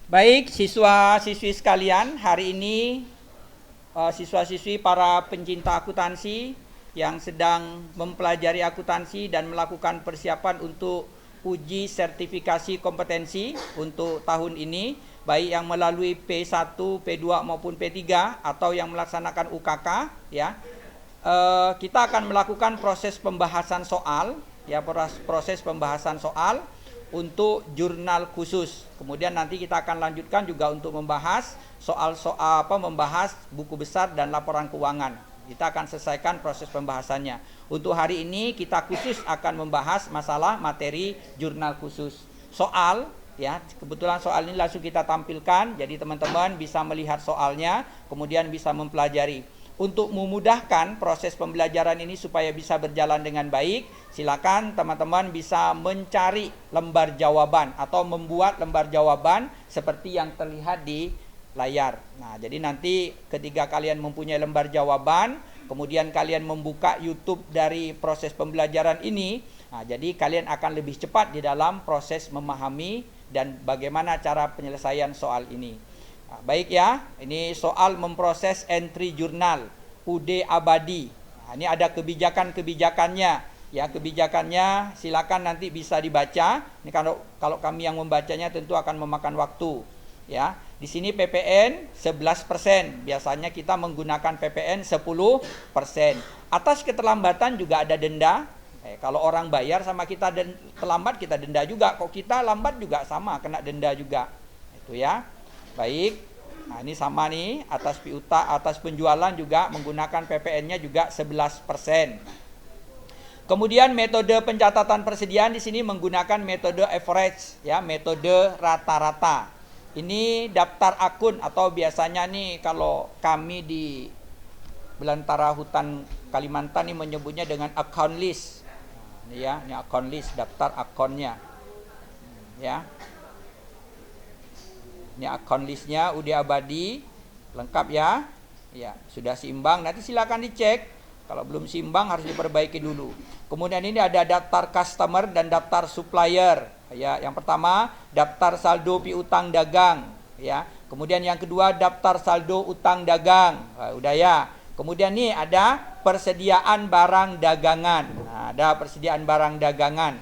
Baik, siswa-siswi sekalian, hari ini siswa-siswi para pencinta akuntansi yang sedang mempelajari akuntansi dan melakukan persiapan untuk uji sertifikasi kompetensi untuk tahun ini, baik yang melalui P1, P2 maupun P3 atau yang melaksanakan UKK, ya. Kita akan melakukan proses pembahasan soal, ya, proses pembahasan soal untuk jurnal khusus. Kemudian nanti kita akan lanjutkan juga untuk membahas membahas buku besar dan laporan keuangan. Kita akan selesaikan proses pembahasannya. Untuk hari ini kita khusus akan membahas masalah materi jurnal khusus. Soal, ya, kebetulan soal ini langsung kita tampilkan, jadi teman-teman bisa melihat soalnya, kemudian bisa mempelajari. Untuk memudahkan proses pembelajaran ini supaya bisa berjalan dengan baik, silakan teman-teman bisa mencari lembar jawaban atau membuat lembar jawaban seperti yang terlihat di layar. Nah, jadi nanti ketika kalian mempunyai lembar jawaban, kemudian kalian membuka YouTube dari proses pembelajaran ini, nah, jadi kalian akan lebih cepat di dalam proses memahami dan bagaimana cara penyelesaian soal ini. Nah, baik ya, ini soal memproses entry jurnal UD abadi. Nah, ini ada kebijakannya, ya, kebijakannya silakan nanti bisa dibaca. Ini kalau kami yang membacanya tentu akan memakan waktu, ya. Di sini PPN 11%, biasanya kita menggunakan PPN 10%. Atas keterlambatan juga ada denda. Kalau orang bayar sama kita terlambat, kita denda juga. Kok kita lambat juga sama, kena denda juga. Itu ya. Baik, nah ini sama nih, atas piutang, atas penjualan juga menggunakan PPN-nya juga 11%. Kemudian metode pencatatan persediaan di sini menggunakan metode average, ya, metode rata-rata. Ini daftar akun atau biasanya nih kalau kami di Belantara Hutan Kalimantan ini menyebutnya dengan account list. Nah, ini ya, ini account list, daftar akunnya. Ya. Ini akun listnya UD abadi, lengkap ya. Ya, sudah seimbang. Nanti silakan dicek. Kalau belum seimbang harus diperbaiki dulu. Kemudian ini ada daftar customer dan daftar supplier. Ya, yang pertama daftar saldo piutang dagang. Ya, kemudian yang kedua daftar saldo utang dagang. Nah, udah ya. Kemudian nih ada persediaan barang dagangan. Nah, ada persediaan barang dagangan.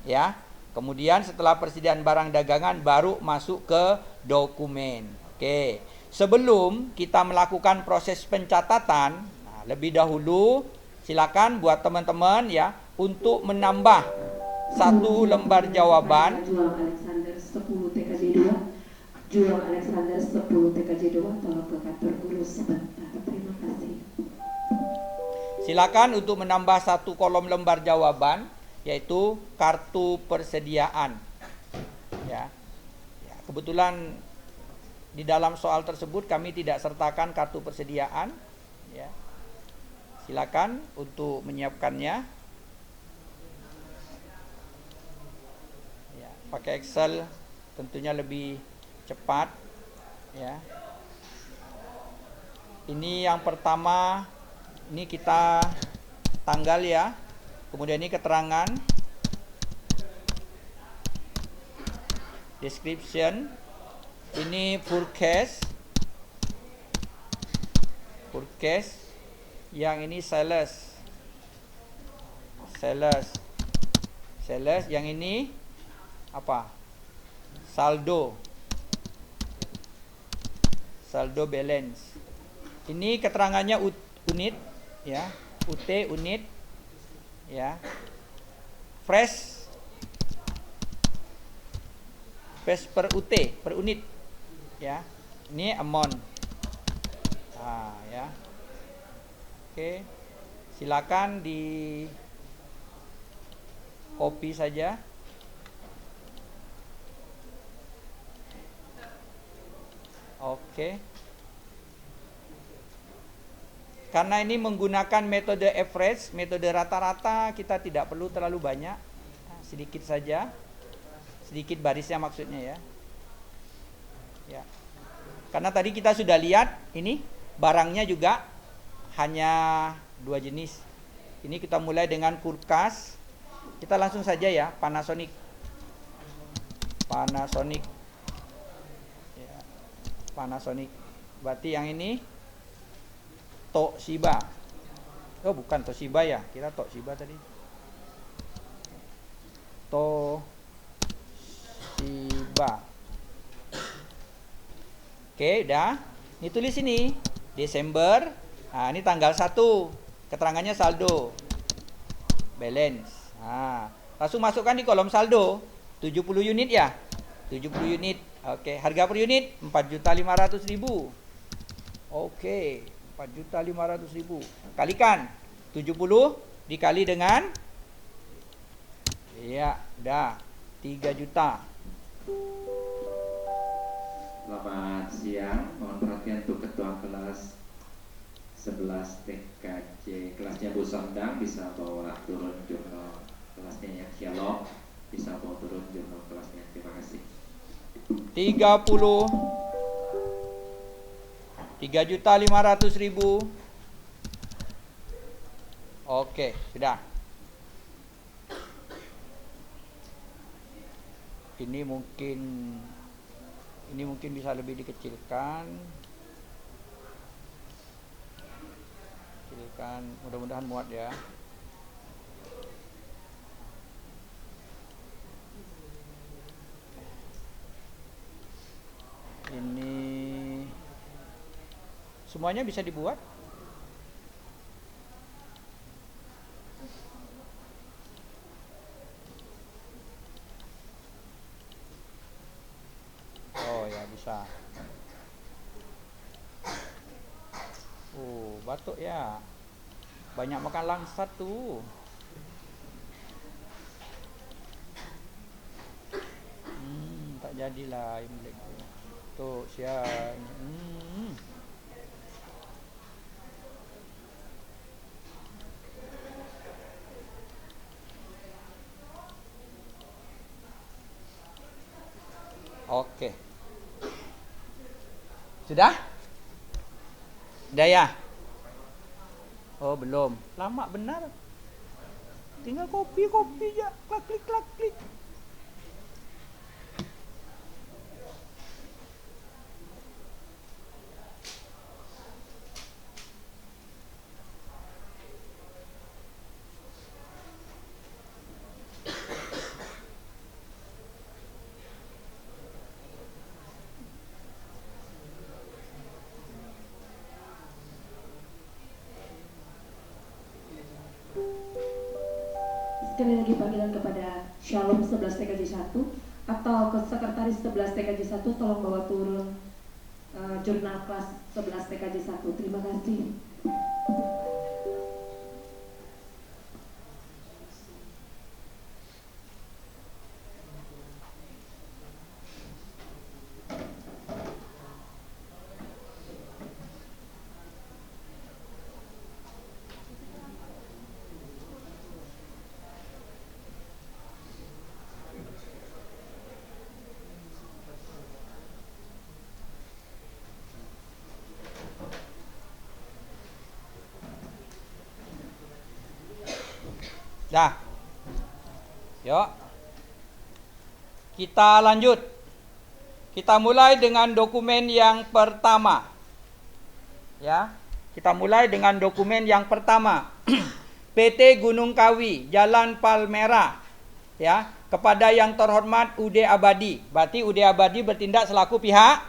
Ya. Kemudian setelah persediaan barang dagangan baru masuk ke dokumen. Oke. Sebelum kita melakukan proses pencatatan, nah, lebih dahulu silakan buat teman-teman ya untuk menambah satu lembar jawaban. Jual Alexander 10 TKJ 2. Jual Alexander 10 TKJ 2. Tolong ke kantor guru sebentar. Terima kasih. Silakan untuk menambah satu kolom lembar jawaban, yaitu kartu persediaan. Ya. Ya, kebetulan di dalam soal tersebut kami tidak sertakan kartu persediaan. Ya. Silakan untuk menyiapkannya. Ya, pakai Excel tentunya lebih cepat. Ya. Ini yang pertama, ini kita tanggal ya. Kemudian ini keterangan, description, ini forecast, yang ini sales, yang ini apa? Saldo balance. Ini keterangannya unit, ya, UT unit. Ya, fresh per UT, per unit, ya. Ini amount. Nah, ya. Oke, silakan di copy saja. Oke. Karena ini menggunakan metode average, metode rata-rata, kita tidak perlu terlalu banyak. Nah, sedikit saja. Sedikit barisnya maksudnya ya. Ya. Karena tadi kita sudah lihat ini barangnya juga hanya 2 jenis. Ini kita mulai dengan kulkas. Kita langsung saja ya, Panasonic Panasonic. Berarti yang ini Toshiba. Oh, bukan Toshiba ya. Kira Toshiba tadi. Toshiba. Oke, udah. Ini tulis ini. Desember. Nah, ini tanggal 1. Keterangannya saldo. Balance. Nah, langsung masukkan di kolom saldo. 70 unit ya. 70 unit. Oke, harga per unit 4.500.000. Oke, 4.500.000. Kalikan 70 dikali dengan, ya, udah 3 juta. Selamat siang, mohon perhatian untuk ketua kelas 11 TKJ. Kelasnya Bu Sondang, bisa bawa turun jurnal kelasnya ya. Shalom, bisa bawa turun jurnal kelasnya. Terima kasih. 3.500.000. Oke, sudah. Ini mungkin bisa lebih dikecilkan. Mudah-mudahan muat ya. Ini semuanya bisa dibuat. Oh ya, bisa. Batuk ya. Banyak makan langsat tuh. Tak jadilah Imlek. Tuh, siang. Oke. Sudah? Sudah ya? Oh, belum. Lama benar. Tinggal kopi aja. Klik. Sekali lagi panggilan kepada Shalom 11 TKJ 1 atau ke Sekretaris 11 TKJ 1, tolong bawa turun jurnal kelas 11 TKJ 1. Terima kasih. Dah. Yuk. Kita lanjut. Kita mulai dengan dokumen yang pertama. Ya. Kita mulai dengan dokumen yang pertama. PT Gunung Kawi, Jalan Palmerah. Ya, kepada yang terhormat UD Abadi. Berarti UD Abadi bertindak selaku pihak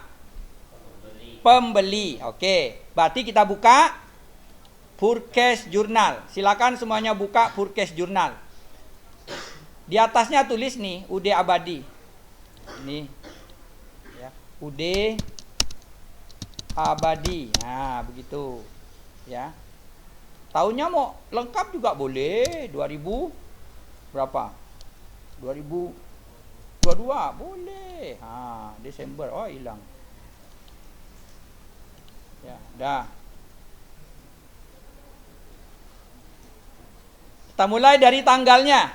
pembeli. Oke. Berarti kita buka Forecast Jurnal. Silakan semuanya buka Forecast Jurnal. Di atasnya tulis nih UD Abadi. Ini ya, UD Abadi. Nah, begitu. Ya. Tahunnya mau lengkap juga boleh. 2000 berapa? 2022 boleh. Desember. Oh, hilang. Ya, dah. Kita mulai dari tanggalnya.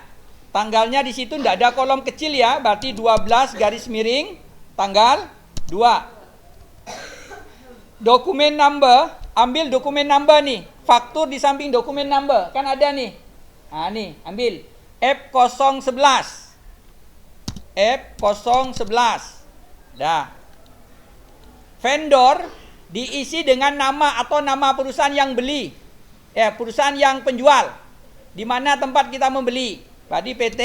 Tanggalnya di situ tidak ada kolom kecil ya, berarti 12 garis miring tanggal 2. Dokumen number, ambil dokumen number nih. Faktur di samping dokumen number, kan ada nih. Nah, nih, ambil F011. F011. Dah. vendor diisi dengan nama atau nama perusahaan yang beli. Perusahaan yang penjual. Di mana tempat kita membeli. Berarti PT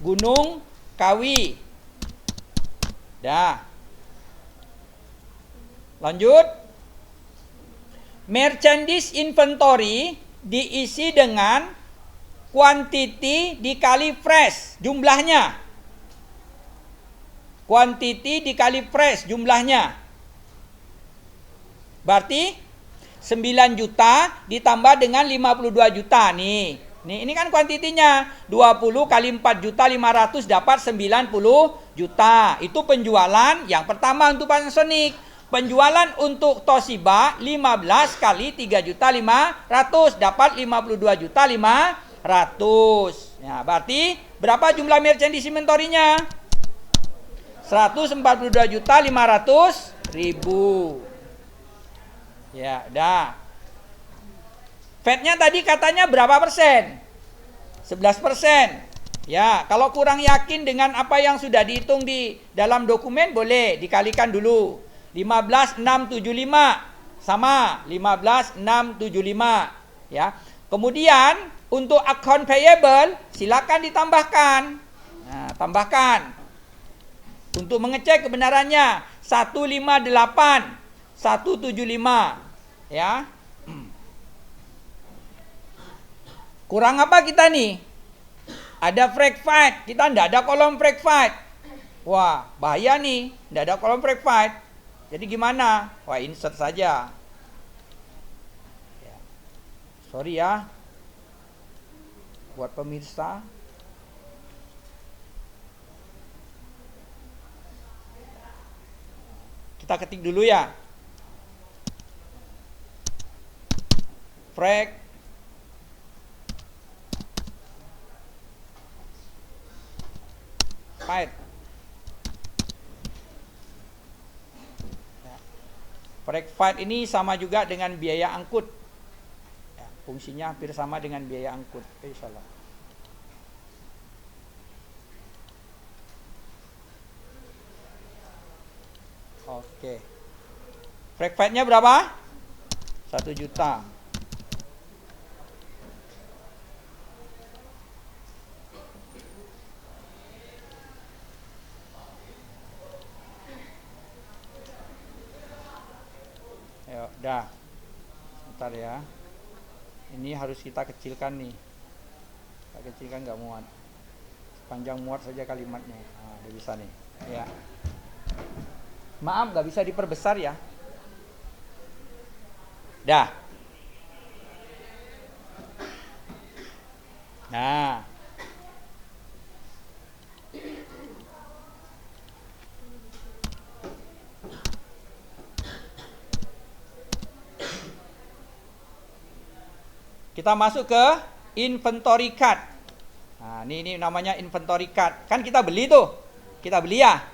Gunung Kawi. Dah. Lanjut. Merchandise inventory diisi dengan quantity dikali fresh jumlahnya. Quantity dikali fresh jumlahnya. Berarti 9 juta ditambah dengan 52 juta nih. Ini kan kuantitinya. 20 kali 4 juta 500 dapat 90 juta. Itu penjualan yang pertama untuk Panasonic. Penjualan untuk Toshiba 15 kali 3 juta 500 dapat 52 juta 500. Ya, berarti berapa jumlah merchandise inventory-nya? 142 juta 500 ribu. Ya, dah. VAT-nya tadi katanya berapa persen? 11%. Ya, kalau kurang yakin dengan apa yang sudah dihitung di dalam dokumen, boleh dikalikan dulu. 15.675 sama 15.675. Ya. Kemudian untuk account payable silakan ditambahkan. Nah, tambahkan. Untuk mengecek kebenarannya 158 175, ya. Kurang apa kita nih? Ada frag fight, kita ndak ada kolom frag fight. Wah, bahaya nih, ndak ada kolom frag fight. Jadi gimana? Wah, insert saja. Ya. Sorry ya, buat pemirsa. Kita ketik dulu ya. Frag fight. Ya. Frag fight ini sama juga dengan biaya angkut. Ya, fungsinya hampir sama dengan biaya angkut. Salah. Oke. Frag fight-nya berapa? 1 juta. Ayo, dah. Bentar ya. Ini harus kita kecilkan nih. Kita kecilkan nggak muat. Panjang muat saja kalimatnya. Nah, udah bisa nih. Ya. Maaf, nggak bisa diperbesar ya. Dah. Nah. Kita masuk ke inventory card. Nah, ini namanya inventory card. Kan kita beli tuh. Kita beli ya.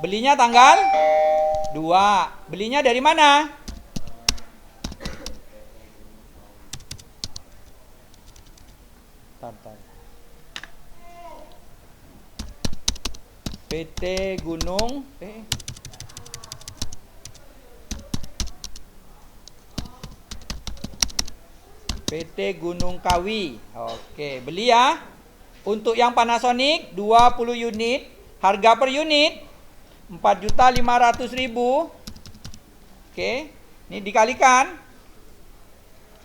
Belinya tanggal 2. Belinya dari mana? Bentar. PT Gunung PT Gunung Kawi. Oke, beli ya. Untuk yang Panasonic 20 unit, harga per unit 4.500.000. Oke, ini dikalikan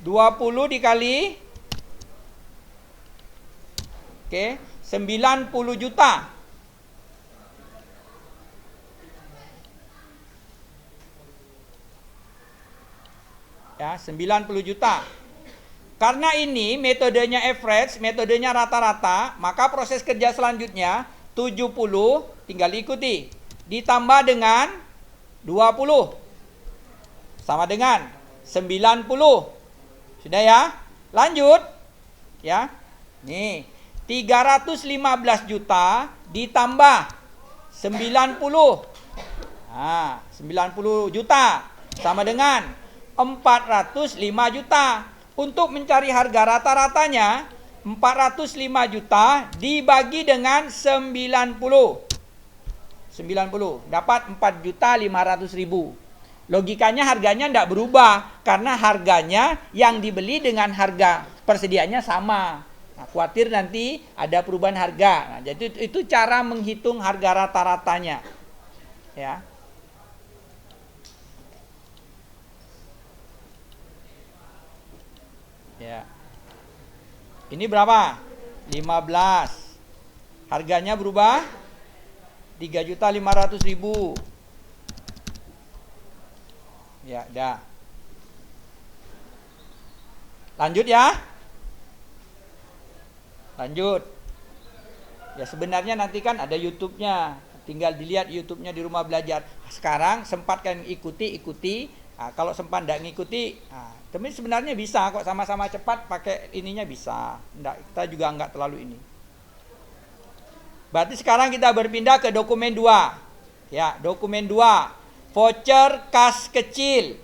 20 dikali 90 juta. Ya, 90 juta. Karena ini metodenya average, metodenya rata-rata, maka proses kerja selanjutnya 70 tinggal ikuti. Ditambah dengan 20 sama dengan 90. Sudah ya? Lanjut. Ya. Nih, 315 juta ditambah 90. Nah, 90 juta sama dengan 405 juta. Untuk mencari harga rata-ratanya 405 juta dibagi dengan 90. 90, dapat 4.500.000. Logikanya harganya tidak berubah karena harganya yang dibeli dengan harga persediaannya sama. Nah, khawatir nanti ada perubahan harga. Nah, jadi itu cara menghitung harga rata-ratanya. Ya. Ya. Ini berapa? 15. Harganya berubah 3.500.000. Ya, dah. Lanjut ya. Lanjut. Ya sebenarnya nanti kan ada YouTube-nya. Tinggal dilihat YouTube-nya di rumah belajar. Sekarang sempatkan ikuti. Nah, kalau sempat tidak ngikuti, tapi sebenarnya bisa kok, sama-sama cepat pakai ininya bisa. Nggak, kita juga nggak terlalu ini. Berarti sekarang kita berpindah ke dokumen 2. Ya, dokumen 2. Voucher kas kecil.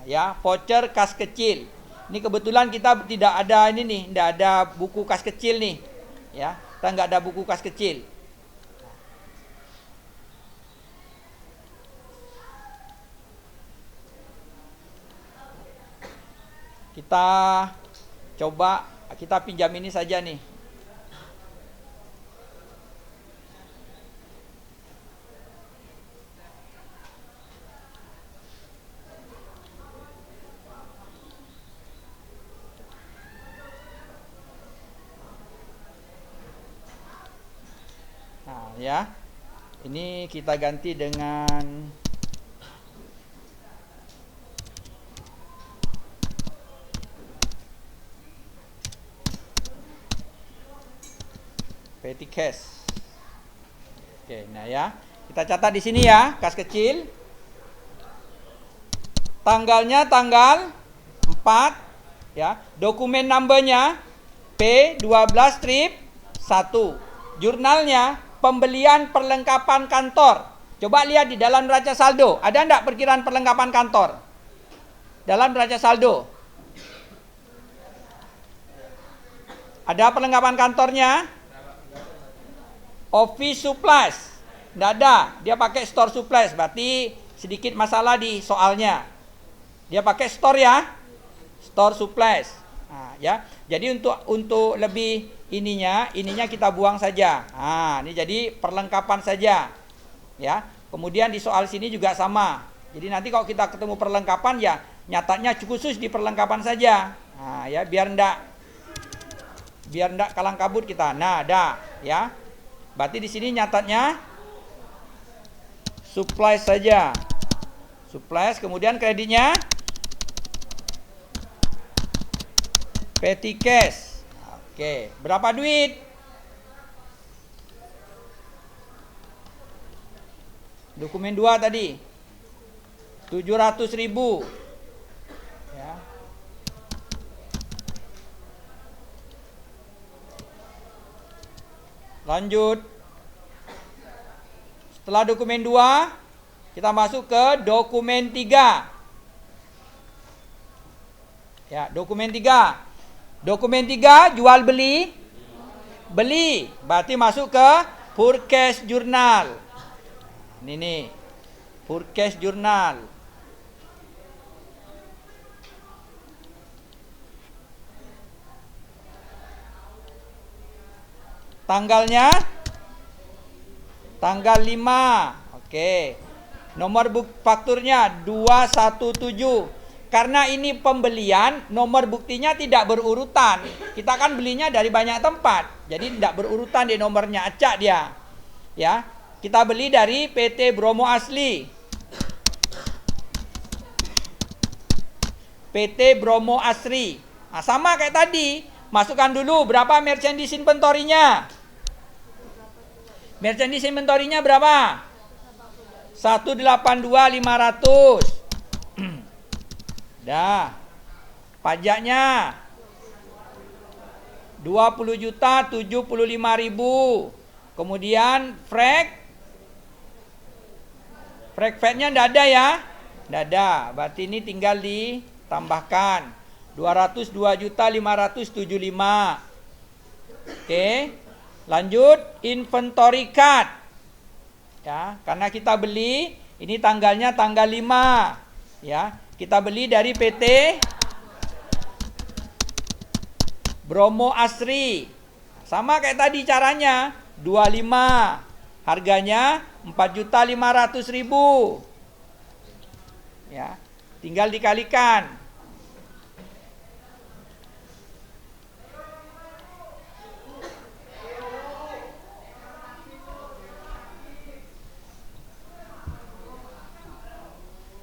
Ya, voucher kas kecil. Ini kebetulan kita tidak ada ini nih, tidak ada buku kas kecil nih. Ya, kita nggak ada buku kas kecil. Kita coba, kita pinjam ini saja nih. Nah, ya. Ini kita ganti dengan petty cash. Oke, nah ya. Kita catat di sini ya, kas kecil. Tanggalnya tanggal 4 ya. Dokumen numbernya P12-1. Jurnalnya pembelian perlengkapan kantor. Coba lihat di dalam neraca saldo, ada enggak perkiraan perlengkapan kantor? Dalam neraca saldo. Ada perlengkapan kantornya? Office supplies. Tidak ada, dia pakai store supplies. Berarti sedikit masalah di soalnya. Dia pakai store ya, store supplies. Nah, ya. Jadi untuk lebih ininya kita buang saja. Nah, ini jadi perlengkapan saja. Ya. Kemudian di soal sini juga sama. Jadi nanti kalau kita ketemu perlengkapan ya nyatanya khusus di perlengkapan saja. Nah, ya biar ndak kalang kabut kita. Nah, ada ya. Berarti di sini nyatatnya supplies saja. Supplies, kemudian kreditnya petty cash. Oke, berapa duit? Dokumen 2 tadi 700.000 ya. Lanjut. Setelah dokumen 2 kita masuk ke dokumen 3. Ya, dokumen 3. Dokumen 3 jual beli. Beli, berarti masuk ke purchase jurnal. Ini nih. Purchase jurnal. Tanggalnya tanggal 5. Oke. Nomor fakturnya 217. Karena ini pembelian, nomor buktinya tidak berurutan. Kita kan belinya dari banyak tempat. Jadi tidak berurutan di nomornya, acak dia. Ya. Kita beli dari PT Bromo Asli. PT Bromo Asri. Nah, sama kayak tadi. Masukkan dulu berapa merchandise inventory-nya. Merchandise inventory-nya berapa? 182.500. Dah. Pajaknya 20.075.000. Kemudian frag fatnya enggak ada ya? Enggak ada. Berarti ini tinggal ditambahkan 202.575. Oke. Lanjut inventory card. Ya, karena kita beli ini tanggalnya tanggal 5. Ya, kita beli dari PT Bromo Asri. Sama kayak tadi caranya, 25. Harganya 4.500.000. Ya, tinggal dikalikan.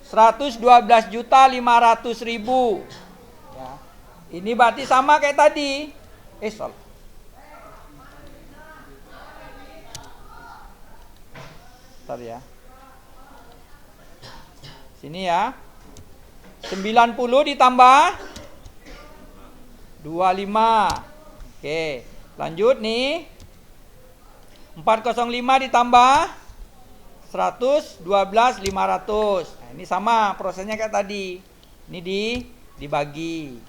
Rp112.500.000. Ya. Ini berarti sama kayak tadi. Bentar ya. Sini ya. 90 ditambah 25. Oke, lanjut nih. 405 ditambah 112.500. Nah, ini sama prosesnya kayak tadi. Ini dibagi.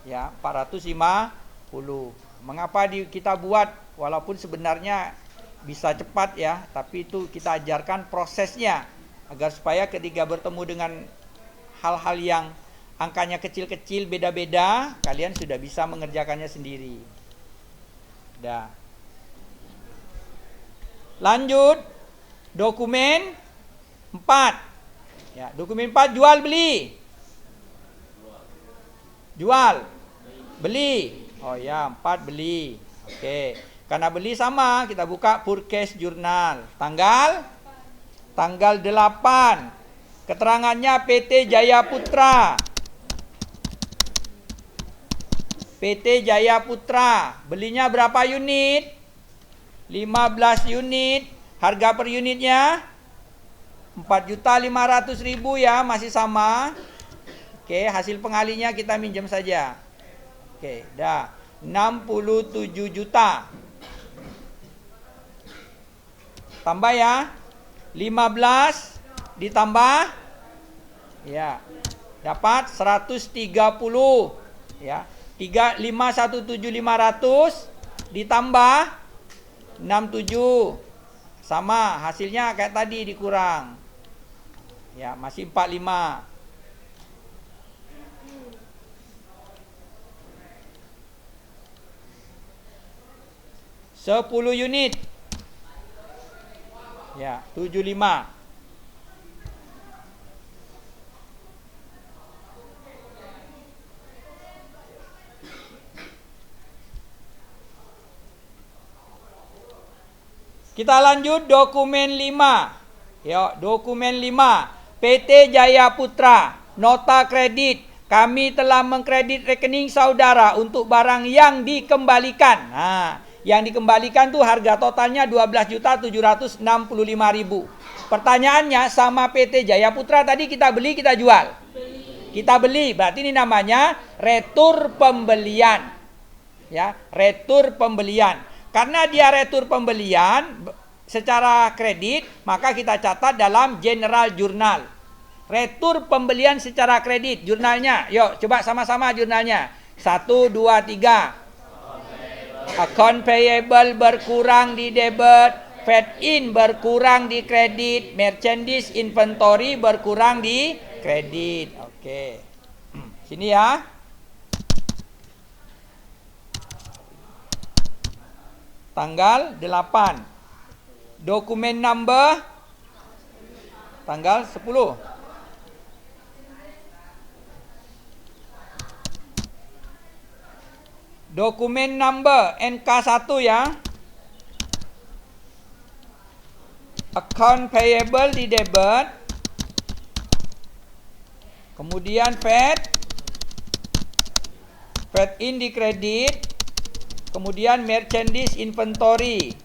Ya, 450. Mengapa kita buat walaupun sebenarnya bisa cepat ya, tapi itu kita ajarkan prosesnya agar supaya ketika bertemu dengan hal-hal yang angkanya kecil-kecil beda-beda, kalian sudah bisa mengerjakannya sendiri. Dah. Lanjut dokumen 4. Ya, dokumen 4 jual beli. Jual. Beli. Oh ya, 4 beli. Oke. Karena beli sama, kita buka purchase jurnal. Tanggal 8. Keterangannya PT Jaya Putra. PT Jaya Putra. Belinya berapa unit? 15 unit. Harga per unitnya 4.500.000 ya, masih sama. Oke, hasil pengalinya kita minjem saja. Oke, dah 67 juta. Tambah ya. 15 ditambah ya, dapat 130 ya. 517.500 ditambah 67 sama, hasilnya kayak tadi dikurang. Ya, masih 45. 10 unit. Ya, 75. Kita lanjut dokumen 5. Ya, dokumen 5. PT Jaya Putra, nota kredit. Kami telah mengkredit rekening saudara untuk barang yang dikembalikan. Nah, yang dikembalikan tuh harga totalnya 12.765.000. Pertanyaannya sama PT Jaya Putra tadi kita beli, kita jual. Kita beli, berarti ini namanya retur pembelian. Ya, retur pembelian. Karena dia retur pembelian secara kredit, maka kita catat dalam general jurnal. Retur pembelian secara kredit, jurnalnya. Yuk, coba sama-sama jurnalnya. 1, 2, 3. Account payable berkurang di debit, fed in berkurang di kredit, merchandise inventory berkurang di kredit. Oke. Sini ya. Tanggal 8. Dokumen number tanggal 10. Dokumen number NK1 ya. Account payable di debit. Kemudian fed in di kredit. Kemudian merchandise inventory.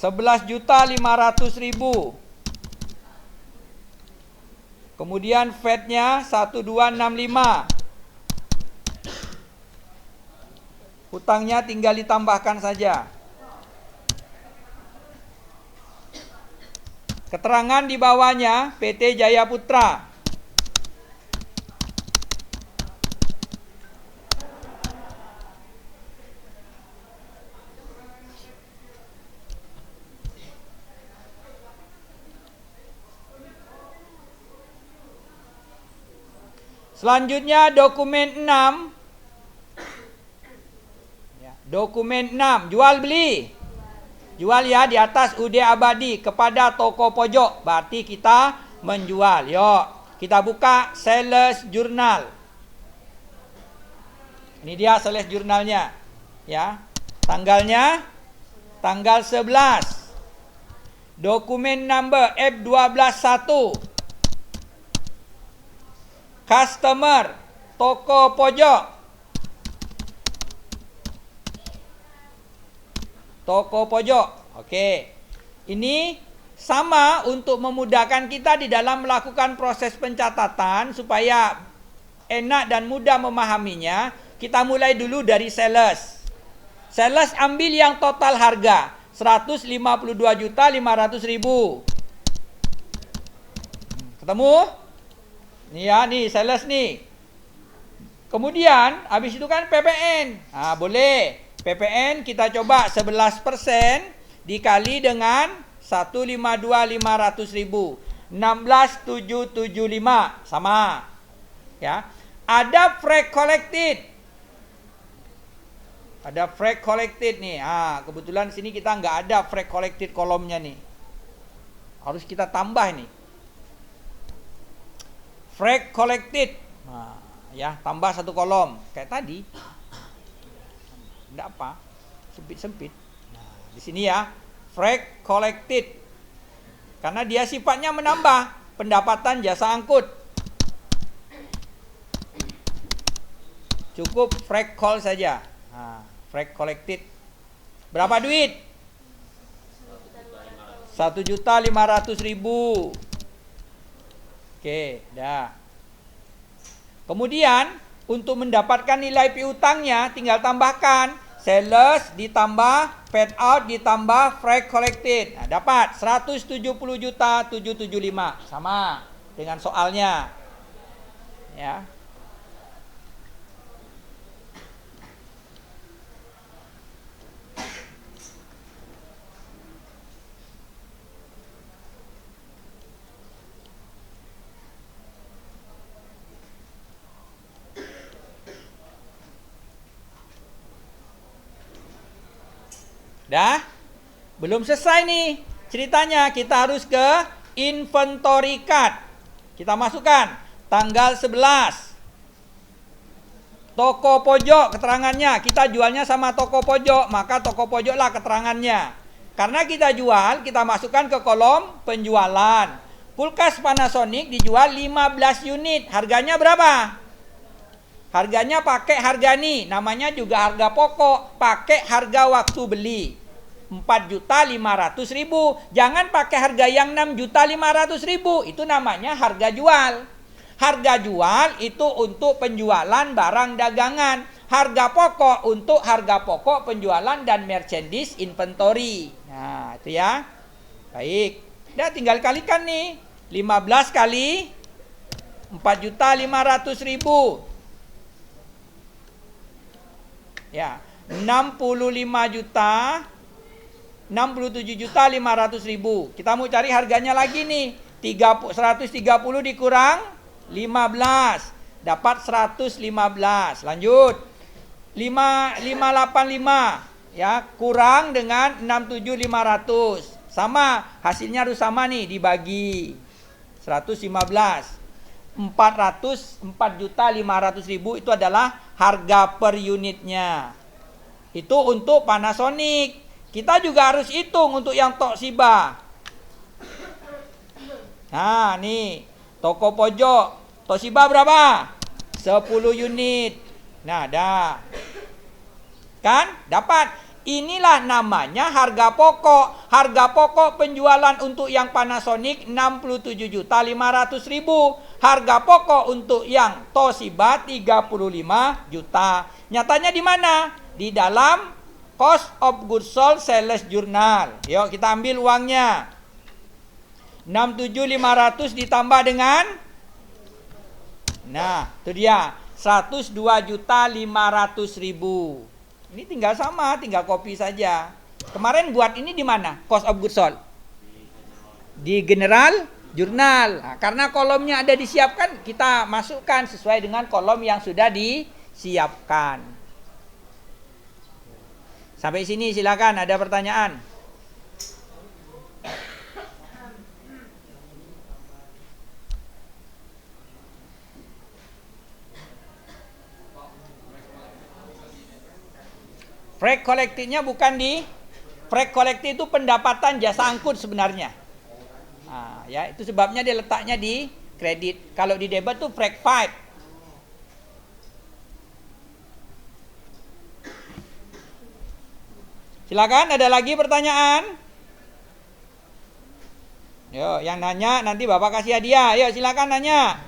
Rp11.500.000. Kemudian fed-nya 1265. Hutangnya tinggal ditambahkan saja. Keterangan di bawahnya PT Jaya Putra. Selanjutnya dokumen 6. Ya, dokumen 6, jual beli. Jual ya, di atas UD abadi kepada toko pojok. Berarti kita menjual. Yuk, kita buka sales jurnal. Ini dia sales jurnalnya. Ya. Tanggalnya tanggal 11. Dokumen number F121. Customer toko pojok. Toko pojok. Oke. Ini sama untuk memudahkan kita di dalam melakukan proses pencatatan supaya enak dan mudah memahaminya. Kita mulai dulu dari sales. Sales ambil yang total harga 152.500.000. Ketemu? Nih ya, nih sales nih. Kemudian habis itu kan PPN. Nah, boleh. PPN kita coba 11% dikali dengan 152.500.000. 16.775 sama. Ya. Ada freight collected. Ada freight collected nih. Kebetulan sini kita nggak ada freight collected kolomnya nih. Harus kita tambah nih. Freight collected. Ya, tambah satu kolom. Kayak tadi. Enggak apa. Sempit-sempit. Nah, di sini ya. Freight collected. Karena dia sifatnya menambah pendapatan jasa angkut. Cukup freight call saja. Freight collected. Berapa duit? 1.500.000. Oke, dah. Kemudian untuk mendapatkan nilai piutangnya tinggal tambahkan sales ditambah paid out ditambah freight collected. Nah, dapat 170.775 sama dengan soalnya. Ya. Dah? Belum selesai nih ceritanya. Kita harus ke inventory card. Kita masukkan tanggal 11. Toko pojok keterangannya. Kita jualnya sama toko pojok, maka toko pojoklah keterangannya. Karena kita jual, kita masukkan ke kolom penjualan. Kulkas Panasonic dijual 15 unit. Harganya berapa? Harganya pakai harga nih, namanya juga harga pokok, pakai harga waktu beli 4.500.000. Jangan pakai harga yang 6.500.000, itu namanya harga jual. Harga jual itu untuk penjualan barang dagangan. Harga pokok untuk harga pokok penjualan dan merchandise inventory. Nah, itu ya. Baik. Udah tinggal kalikan nih. 15 kali 4.500.000. Ya, 67.500.000. Kita mau cari harganya lagi nih. 130 dikurang 15, dapat 115. Lanjut. 585 ya, kurang dengan 67.500. Sama, hasilnya harus sama nih, dibagi 115. 4.500.000 itu adalah harga per unitnya. Itu untuk Panasonic. Kita juga harus hitung untuk yang Toshiba. Nah, nih, toko pojok. Toshiba berapa? 10 unit. Nah, dah. Kan? Dapat. Inilah namanya harga pokok. Harga pokok penjualan untuk yang Panasonic 67.500.000. Harga pokok untuk yang Toshiba 35 juta. Nyatanya di mana? Di dalam cost of goods sold sales journal. Yuk kita ambil uangnya. 67.500 ditambah dengan, nah itu dia 102.500.000. Ini tinggal sama, tinggal copy saja. Kemarin buat ini di mana? Cost of goods sold. Di general jurnal. Nah, karena kolomnya ada disiapkan, kita masukkan sesuai dengan kolom yang sudah disiapkan. Sampai sini silakan, ada pertanyaan? Frek kolektifnya bukan di frek kolektif, itu pendapatan jasa angkut sebenarnya. Nah, ya, itu sebabnya dia letaknya di kredit. Kalau di debit tuh frek fight. Silakan, ada lagi pertanyaan? Yo, yang nanya nanti Bapak kasih hadiah. Yuk, silakan nanya.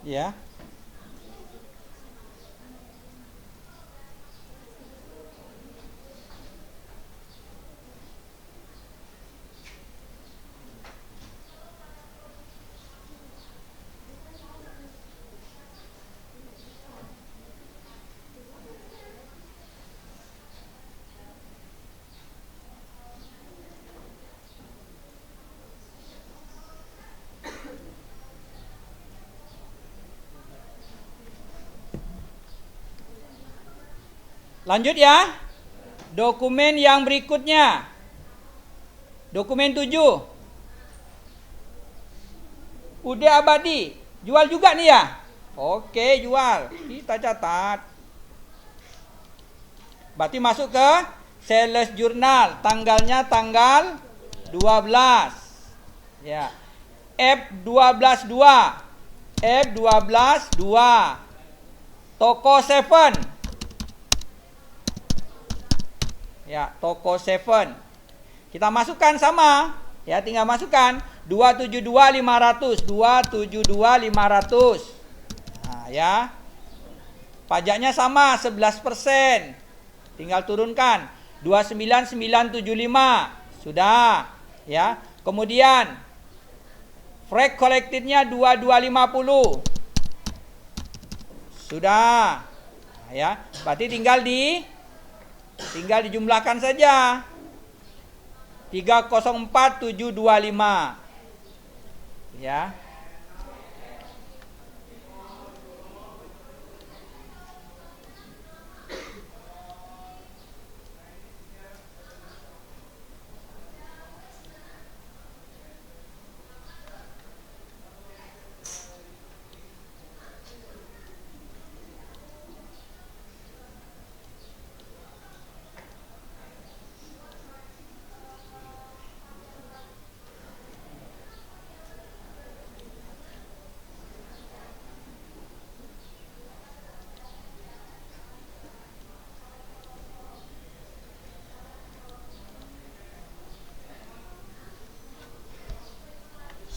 Ya. Lanjut ya. Dokumen yang berikutnya. Dokumen 7. Ude Abadi. Jual juga nih ya? Oke, jual. Kita catat. Berarti masuk ke sales journal. Tanggalnya tanggal 12. Ya. F12 2. F12 2. Toko 7. Ya, toko 7. Kita masukkan sama. Ya, tinggal masukkan 272.500, 272.500. Nah, ya. Pajaknya sama 11%. Tinggal turunkan 29975. Sudah, ya. Kemudian frek kolektifnya 2250. Sudah. Nah, ya. Berarti tinggal dijumlahkan saja. 304725. Ya.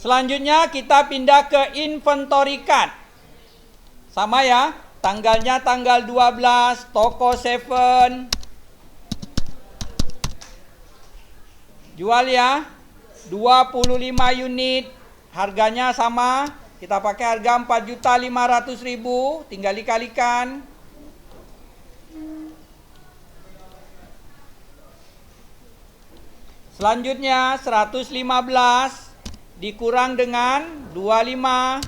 Selanjutnya kita pindah ke inventory card. Sama ya, tanggalnya tanggal 12, toko 7. Jual ya. 25 unit. Harganya sama. Kita pakai harga 4.500.000. Tinggal dikalikan. Selanjutnya 115 dikurang dengan 25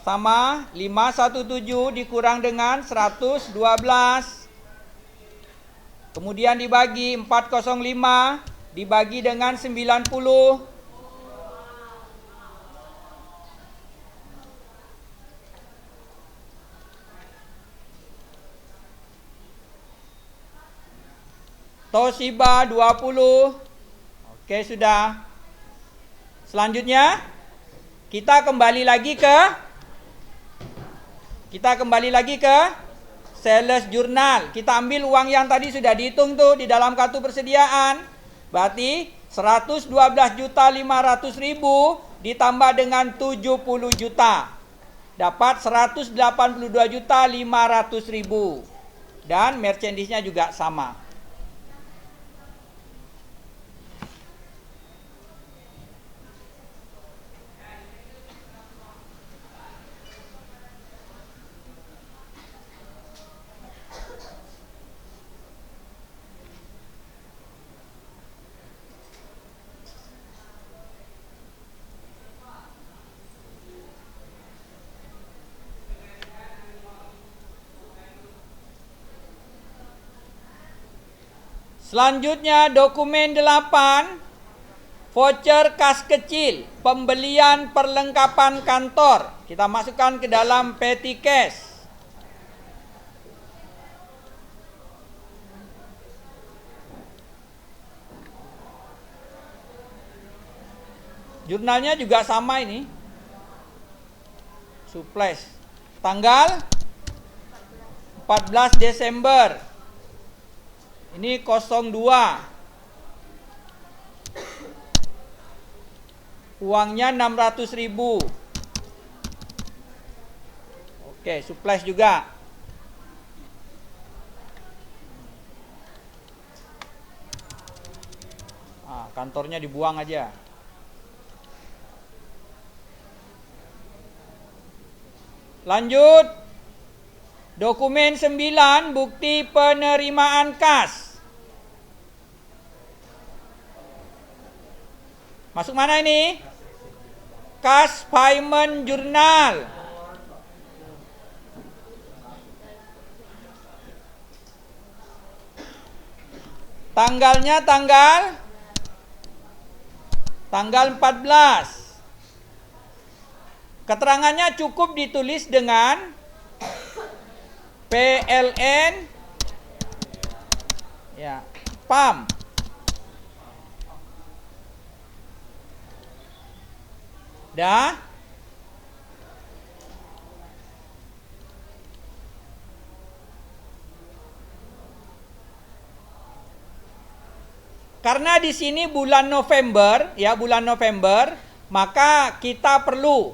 sama 517 dikurang dengan 112. Kemudian dibagi 405 dibagi dengan 90. Toshiba 20. Oke, sudah. Selanjutnya kita kembali lagi ke sales jurnal. Kita ambil uang yang tadi sudah dihitung tuh di dalam kartu persediaan. Berarti 112.500.000 ditambah dengan 70 juta. Dapat 182.500.000. Dan merchandise-nya juga sama. Selanjutnya dokumen 8, voucher kas kecil, pembelian perlengkapan kantor. Kita masukkan ke dalam petty cash. Jurnalnya juga sama ini. Supplies. Tanggal 14 Desember. Ini 02. Uangnya 600.000. Oke, supplies juga. Kantornya dibuang aja. Lanjut. Dokumen 9, bukti penerimaan kas. Masuk mana ini? Kas payment jurnal. Tanggalnya tanggal 14. Keterangannya cukup ditulis dengan PLN ya, PAM. Dah. Karena di sini bulan November, ya, maka kita perlu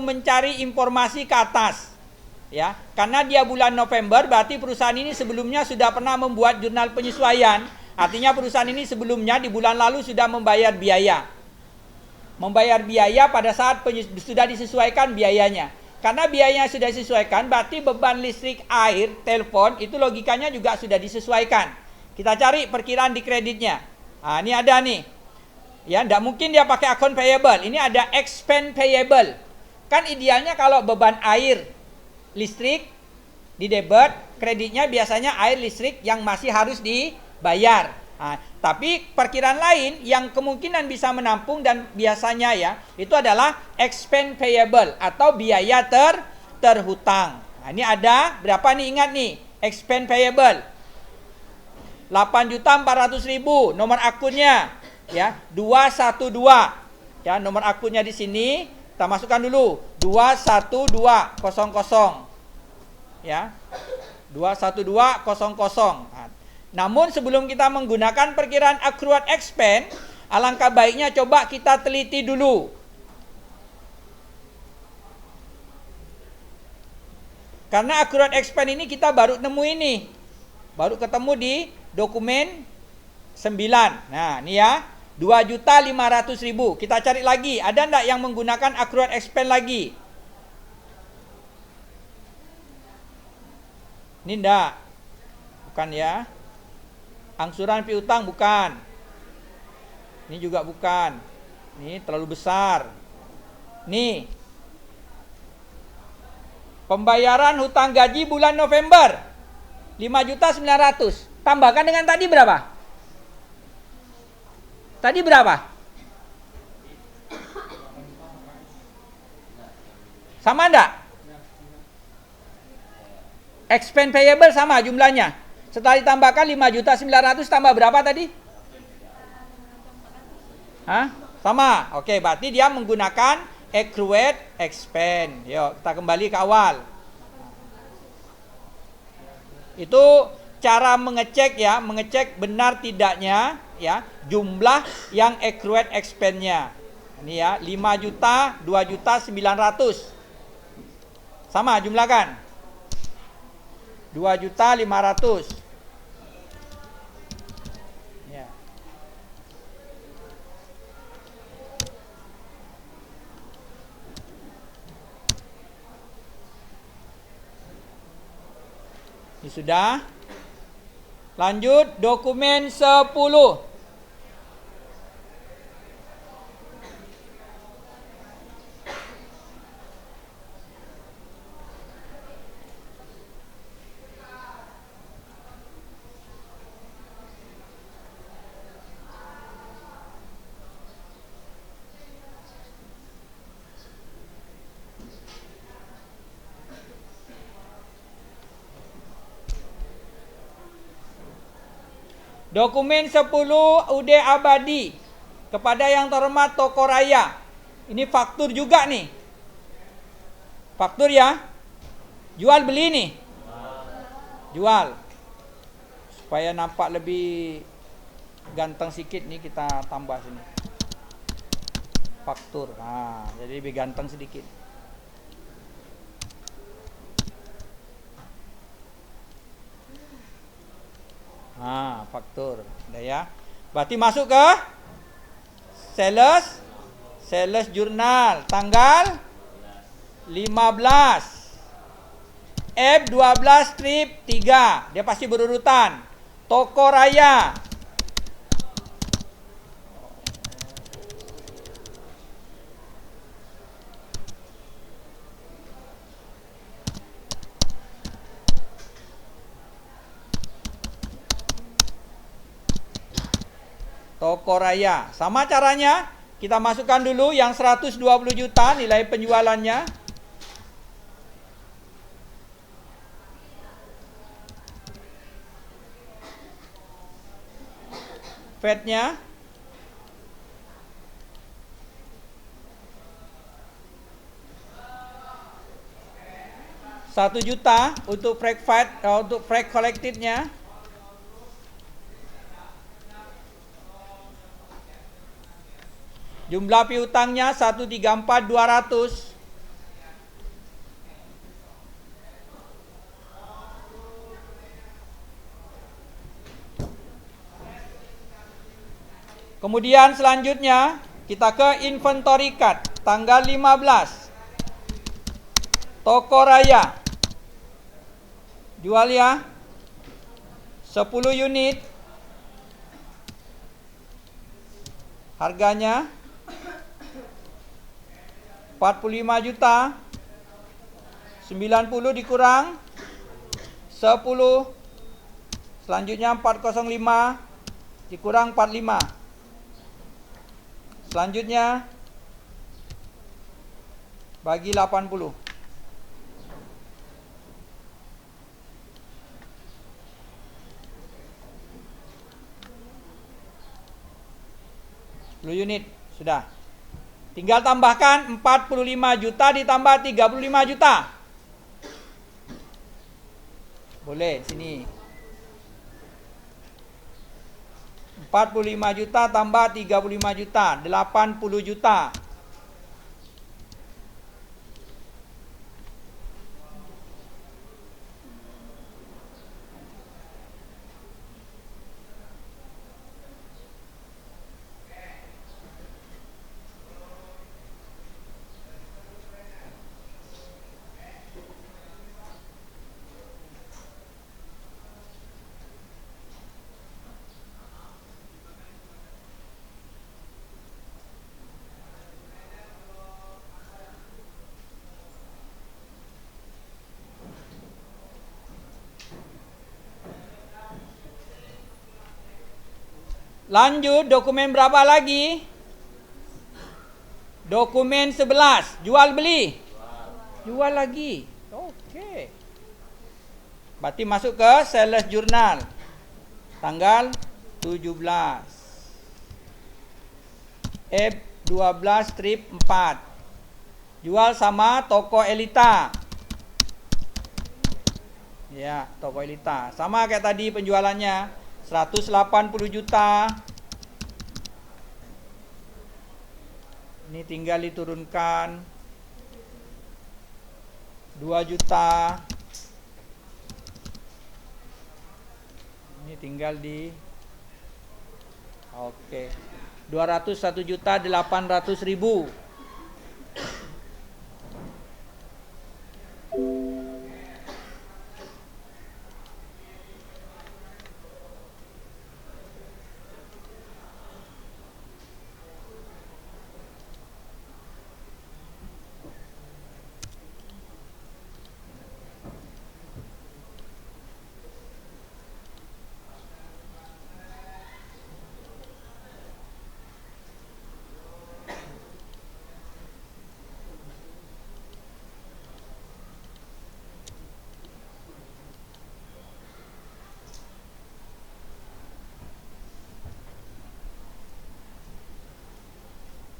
mencari informasi ke atas. Ya, karena dia bulan November, berarti perusahaan ini sebelumnya sudah pernah membuat jurnal penyesuaian. Artinya perusahaan ini sebelumnya di bulan lalu sudah membayar biaya. Pada saat sudah disesuaikan biayanya. Karena biayanya sudah disesuaikan, berarti beban listrik, air, telepon itu logikanya juga sudah disesuaikan. Kita cari perkiraan di kreditnya. Ini ada nih. Ya, tidak mungkin dia pakai akun payable. Ini ada expense payable. Kan idealnya kalau beban air, listrik di debit, kreditnya biasanya air, listrik yang masih harus dibayar. Tapi perkiraan lain yang kemungkinan bisa menampung dan biasanya ya itu adalah expense payable atau biaya terhutang. Ini ada berapa nih, ingat nih, expense payable 8.400.000, nomor akunnya ya 212. Ya, nomor akunnya di sini kita masukkan dulu 21200 ya. 21200. Namun sebelum kita menggunakan perkiraan accrued expense, alangkah baiknya coba kita teliti dulu. Karena accrued expense ini kita baru nemu ini. Baru ketemu di dokumen 9. Nah, ini ya. 2.500.000. Kita cari lagi. Ada enggak yang menggunakan accrued expense lagi? Ini enggak. Bukan ya. Angsuran piutang bukan. Ini juga bukan. Ini terlalu besar. Nih. Pembayaran hutang gaji bulan November 5.900.000. Tambahkan dengan tadi berapa? Tadi berapa? Sama enggak? Expense payable sama jumlahnya. Setelah ditambahkan 5.900.000 tambah berapa tadi? Hah? Sama. Oke, berarti dia menggunakan accrued expense. Yuk, kita kembali ke awal. Itu cara mengecek ya, mengecek benar tidaknya ya jumlah yang accrued expense-nya. Ini ya, 5 juta, 2.900.000. Sama jumlah kan? 2.500.000. Ya. Ini sudah. Lanjut dokumen 10. Dokumen 10 UD abadi kepada yang terhormat Toko Raya. Ini faktur juga nih. Faktur ya. Jual beli nih. Jual. Supaya nampak lebih ganteng sedikit nih kita tambah sini. Faktur. Nah, jadi lebih ganteng sedikit. Nah, faktur. Udah ya. Berarti masuk ke sales jurnal tanggal 15 F12 strip 3. Dia pasti berurutan. Toko Raya. Toko Raya. Sama caranya, kita masukkan dulu yang 120 juta nilai penjualannya. VAT-nya. Rp1 juta untuk freight VAT, untuk freight collected-nya. Jumlah piutangnya 134.200. Kemudian selanjutnya kita ke inventory card tanggal 15. Toko Raya. Jual ya. 10 unit. Harganya 45 juta. 90 dikurang 10. Selanjutnya 405 dikurang 45. Selanjutnya bagi 80. Unit sudah. Tinggal tambahkan 45 juta ditambah 35 juta. Boleh sini. 45 juta tambah 35 juta, 80 juta. Lanjut, dokumen berapa lagi? Dokumen 11, jual beli. Jual lagi. Oke. Berarti masuk ke sales jurnal. Tanggal 17. F12 strip 4. Jual sama toko Elita. Ya, toko Elita. Sama kayak tadi penjualannya. 180 juta. Ini tinggal diturunkan 2 juta. Ini tinggal di oke. 201.800.000.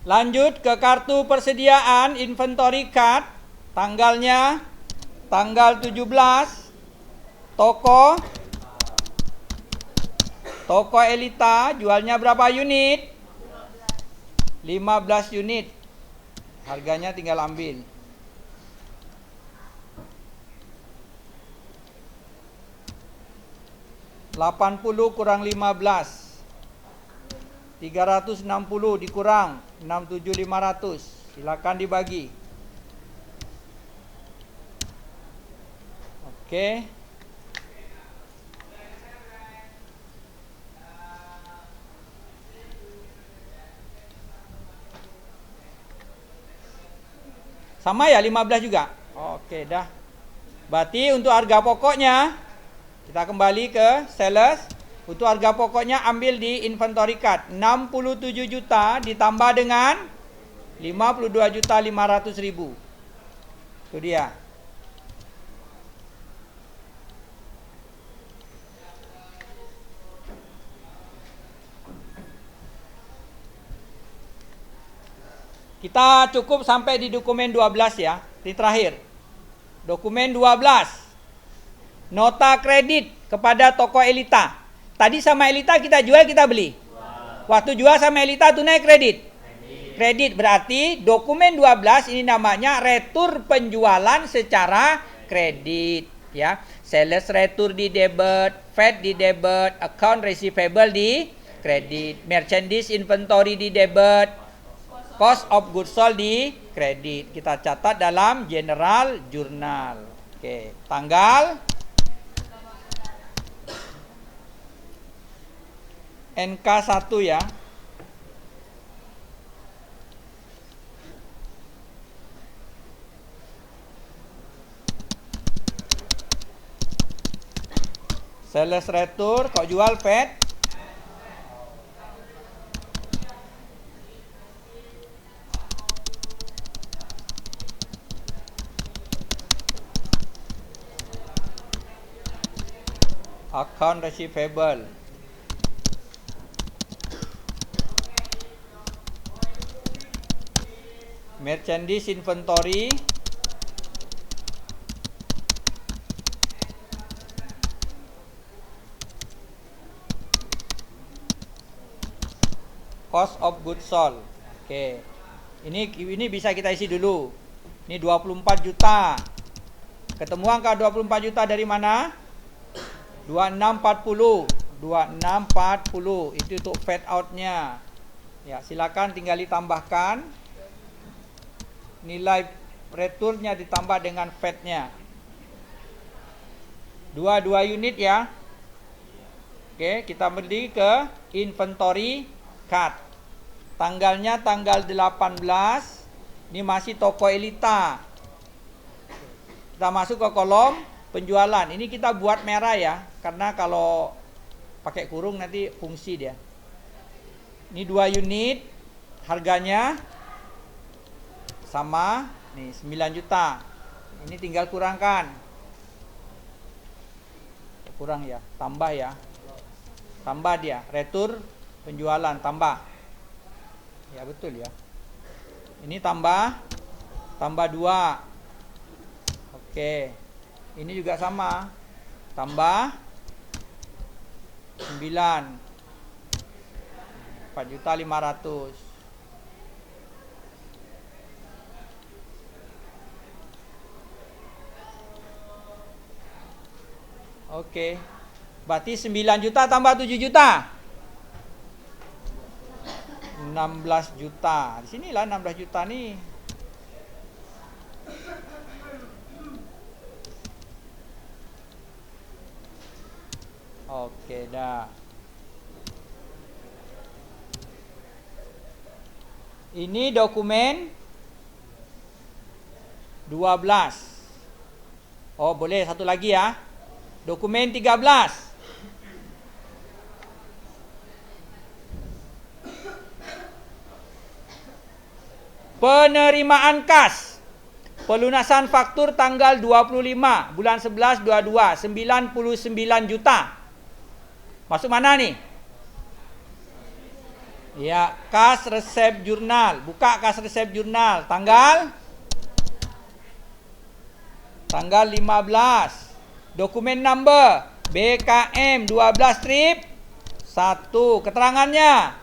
Lanjut ke kartu persediaan inventory card. Tanggalnya tanggal 17. Toko Elita jualnya berapa unit? 15 unit. Harganya tinggal ambil. $80 kurang 15. 360 dikurang 67.500. Silakan dibagi. Oke. Sama ya 15 juga. Oke, dah. Berarti untuk harga pokoknya kita kembali ke sales. Untuk harga pokoknya ambil di inventory card 67 juta ditambah dengan 52.500.000. Itu dia. Kita cukup sampai di dokumen 12 ya. Di terakhir. Dokumen 12. Nota kredit kepada toko Elita. Tadi sama Elita kita jual, kita beli. Waktu jual sama Elita tunai kredit. Kredit berarti dokumen 12 ini namanya retur penjualan secara kredit ya. Sales retur di debit, VAT di debit, account receivable di kredit, merchandise inventory di debit, cost of goods sold di kredit. Kita catat dalam general journal. Oke, tanggal NK1 ya. Sales retur, kok jual VAT. Account receivable. Merchandise inventory. Cost of goods sold. Oke. Ini bisa kita isi dulu. Ini 24 juta. Ketemu angka 24 juta dari mana? 2640. 2640 itu untuk fade out-nya. Ya, silakan tinggal ditambahkan. Nilai returnya ditambah dengan VAT-nya. 22 unit ya. Oke, kita beli ke inventory card. Tanggalnya tanggal 18. Ini masih toko Elita. Kita masuk ke kolom penjualan. Ini kita buat merah ya, karena kalau pakai kurung nanti fungsi dia. Ini 2 unit, harganya sama, nih 9 juta. Ini tinggal kurangkan. Kurang ya, tambah ya. Tambah dia, retur penjualan tambah. Ya betul ya. Ini tambah 2. Oke. Ini juga sama. Tambah 9. 4.500.000. Oke. Berarti 9 juta tambah 7 juta. 16 juta. Di sinilah 16 juta nih. Oke dah. Ini dokumen 12. Oh, boleh satu lagi ya. Dokumen 13. Penerimaan kas. Pelunasan faktur tanggal 25 bulan 11 22, 99 juta. Masuk mana nih? Ya, kas resep jurnal. Buka kas resep jurnal. Tanggal 15. Dokumen number BKM 12 strip 1. Keterangannya.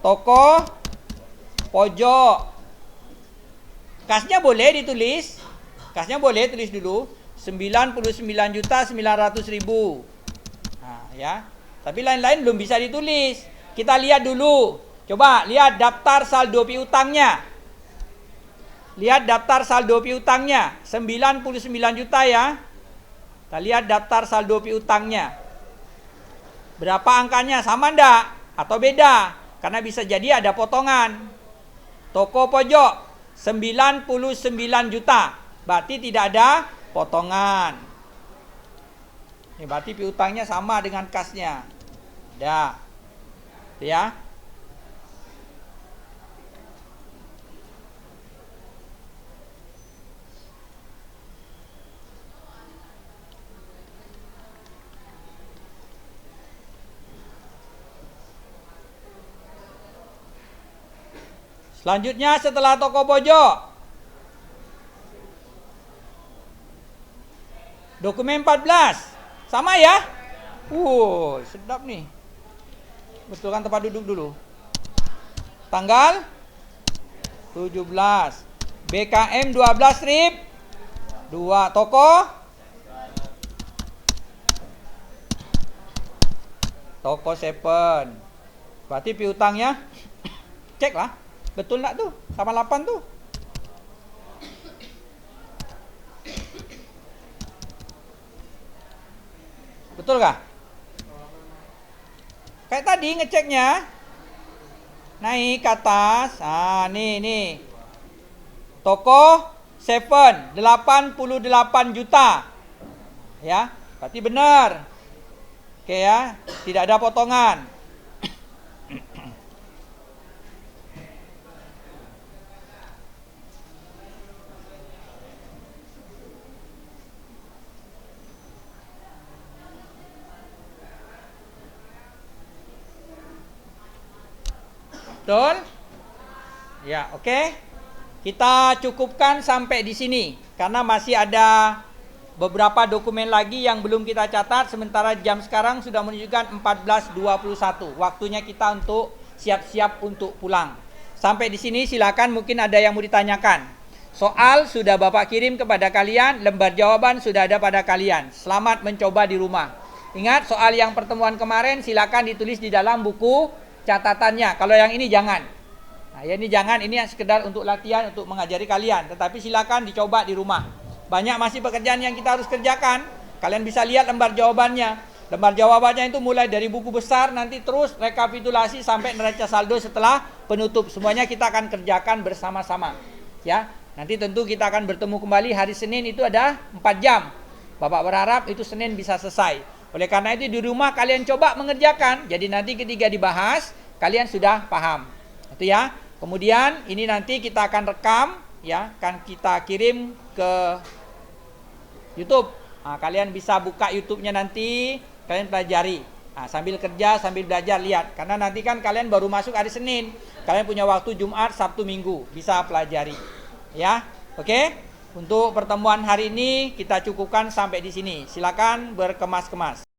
Toko pojok. Kasnya boleh ditulis. Kasnya boleh tulis dulu. 99.900.000. Nah, ya. Tapi lain-lain belum bisa ditulis. Kita lihat dulu. Coba lihat daftar saldo piutangnya. Lihat daftar saldo piutangnya. 99 juta ya. Kita lihat daftar saldo piutangnya. Berapa angkanya? Sama enggak? Atau beda? Karena bisa jadi ada potongan. Toko pojok 99 juta. Berarti tidak ada potongan. Ini berarti piutangnya sama dengan kasnya. Dah. Ya. Selanjutnya setelah toko pojok, dokumen 14. Sama ya? Sedap nih. Betulkan tempat duduk dulu. Tanggal 17. BKM 12 strip 2. Toko Seven. Berarti piutangnya cek lah. Betul enggak tuh? Sama 8 tuh. Betul kah? Kayak tadi ngeceknya. Naik ke atas. Nih. Toko Seven 88 juta. Ya, berarti benar. Oke ya, tidak ada potongan. Betul? Ya, oke. Kita cukupkan sampai di sini karena masih ada beberapa dokumen lagi yang belum kita catat, sementara jam sekarang sudah menunjukkan 14.21. Waktunya kita untuk siap-siap untuk pulang. Sampai di sini silakan, mungkin ada yang mau ditanyakan. Soal sudah Bapak kirim kepada kalian, lembar jawaban sudah ada pada kalian. Selamat mencoba di rumah. Ingat, soal yang pertemuan kemarin silakan ditulis di dalam buku catatannya. Kalau yang ini jangan. Nah, ya ini jangan, ini sekedar untuk latihan, untuk mengajari kalian. Tetapi silakan dicoba di rumah. Banyak masih pekerjaan yang kita harus kerjakan. Kalian bisa lihat lembar jawabannya. Lembar jawabannya itu mulai dari buku besar, nanti terus rekapitulasi sampai neraca saldo setelah penutup. Semuanya kita akan kerjakan bersama-sama. Ya, nanti tentu kita akan bertemu kembali hari Senin, itu ada 4 jam. Bapak berharap itu Senin bisa selesai. Oleh karena itu di rumah kalian coba mengerjakan. Jadi nanti ketika dibahas kalian sudah paham. Itu ya. Kemudian ini nanti kita akan rekam ya, akan kita kirim ke YouTube. Nah, kalian bisa buka YouTube-nya nanti, kalian pelajari. Nah, sambil kerja, sambil belajar, lihat. Karena nanti kan kalian baru masuk hari Senin. Kalian punya waktu Jumat, Sabtu, Minggu. Bisa pelajari. Ya, oke? Untuk pertemuan hari ini kita cukupkan sampai di sini. Silakan berkemas-kemas.